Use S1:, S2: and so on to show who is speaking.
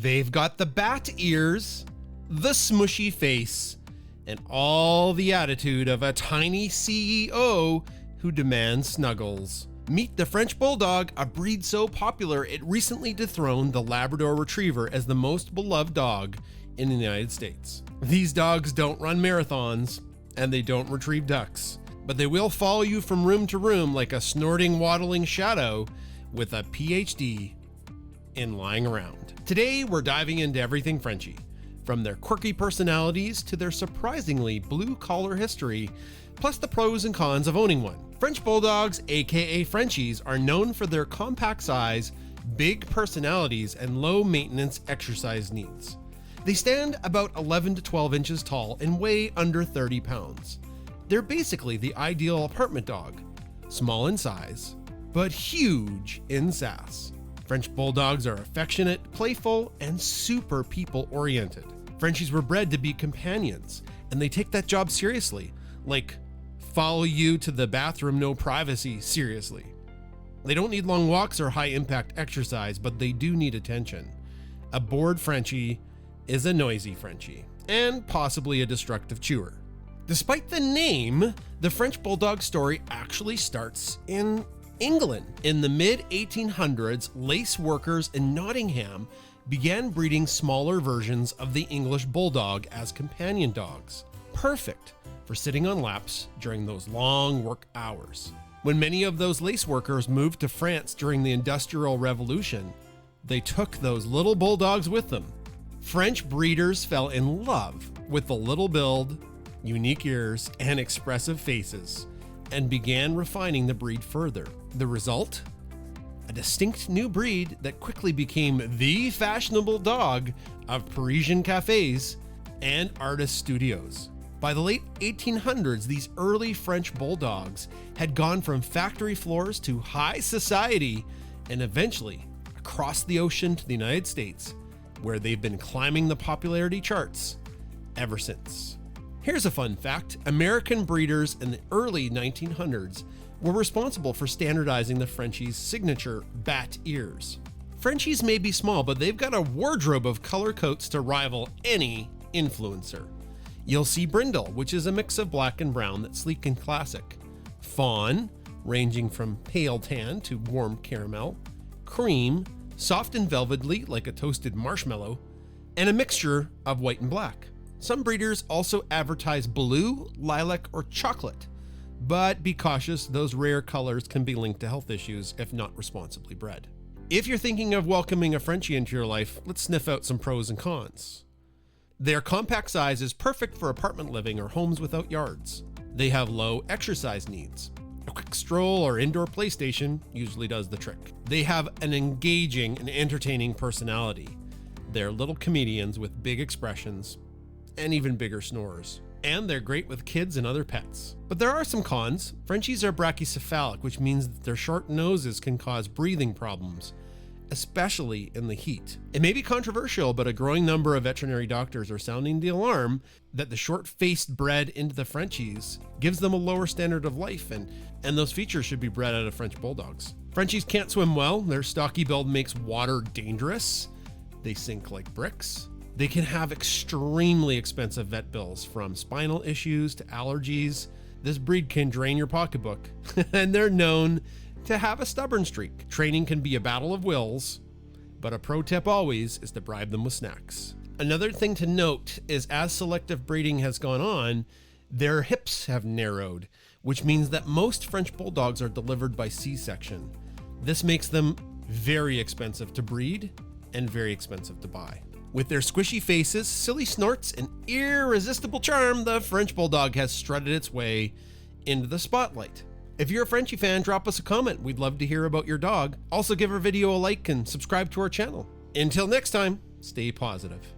S1: They've got the bat ears, the smooshy face, and all the attitude of a tiny CEO who demands snuggles. Meet the French Bulldog, a breed so popular it recently dethroned the Labrador Retriever as the most beloved dog in the United States. These dogs don't run marathons, and they don't retrieve ducks, but they will follow you from room to room like a snorting, waddling shadow with a PhD in lying around. Today, we're diving into everything Frenchie, from their quirky personalities to their surprisingly blue-collar history, plus the pros and cons of owning one. French Bulldogs, aka Frenchies, are known for their compact size, big personalities, and low-maintenance exercise needs. They stand about 11 to 12 inches tall and weigh under 30 pounds. They're basically the ideal apartment dog, small in size, but huge in sass. French Bulldogs are affectionate, playful, and super people-oriented. Frenchies were bred to be companions, and they take that job seriously, like follow you to the bathroom, no privacy, seriously. They don't need long walks or high-impact exercise, but they do need attention. A bored Frenchie is a noisy Frenchie, and possibly a destructive chewer. Despite the name, the French Bulldog story actually starts in England. In the mid-1800s, lace workers in Nottingham began breeding smaller versions of the English Bulldog as companion dogs, perfect for sitting on laps during those long work hours. When many of those lace workers moved to France during the Industrial Revolution, they took those little bulldogs with them. French breeders fell in love with the little build, unique ears, and expressive faces, and began refining the breed further. The result? A distinct new breed that quickly became the fashionable dog of Parisian cafes and artist studios. By the late 1800s, these early French Bulldogs had gone from factory floors to high society and eventually across the ocean to the United States, where they've been climbing the popularity charts ever since. Here's a fun fact. American breeders in the early 1900s were responsible for standardizing the Frenchie's signature bat ears. Frenchies may be small, but they've got a wardrobe of color coats to rival any influencer. You'll see brindle, which is a mix of black and brown that's sleek and classic. Fawn, ranging from pale tan to warm caramel. Cream, soft and velvety like a toasted marshmallow. And a mixture of white and black. Some breeders also advertise blue, lilac, or chocolate. But be cautious, those rare colors can be linked to health issues if not responsibly bred. If you're thinking of welcoming a Frenchie into your life, let's sniff out some pros and cons. Their compact size is perfect for apartment living or homes without yards. They have low exercise needs. A quick stroll or indoor PlayStation usually does the trick. They have an engaging and entertaining personality. They're little comedians with big expressions and even bigger snores. And they're great with kids and other pets. But there are some cons. Frenchies are brachycephalic, which means that their short noses can cause breathing problems, especially in the heat. It may be controversial, but a growing number of veterinary doctors are sounding the alarm that the short-faced bred into the Frenchies gives them a lower standard of life, and those features should be bred out of French Bulldogs. Frenchies can't swim well. Their stocky build makes water dangerous. They sink like bricks. They can have extremely expensive vet bills, from spinal issues to allergies. This breed can drain your pocketbook, and they're known to have a stubborn streak. Training can be a battle of wills, but a pro tip always is to bribe them with snacks. Another thing to note is as selective breeding has gone on, their hips have narrowed, which means that most French Bulldogs are delivered by C-section. This makes them very expensive to breed and very expensive to buy. With their squishy faces, silly snorts, and irresistible charm, the French Bulldog has strutted its way into the spotlight. If you're a Frenchie fan, drop us a comment. We'd love to hear about your dog. Also, give our video a like and subscribe to our channel. Until next time, stay positive.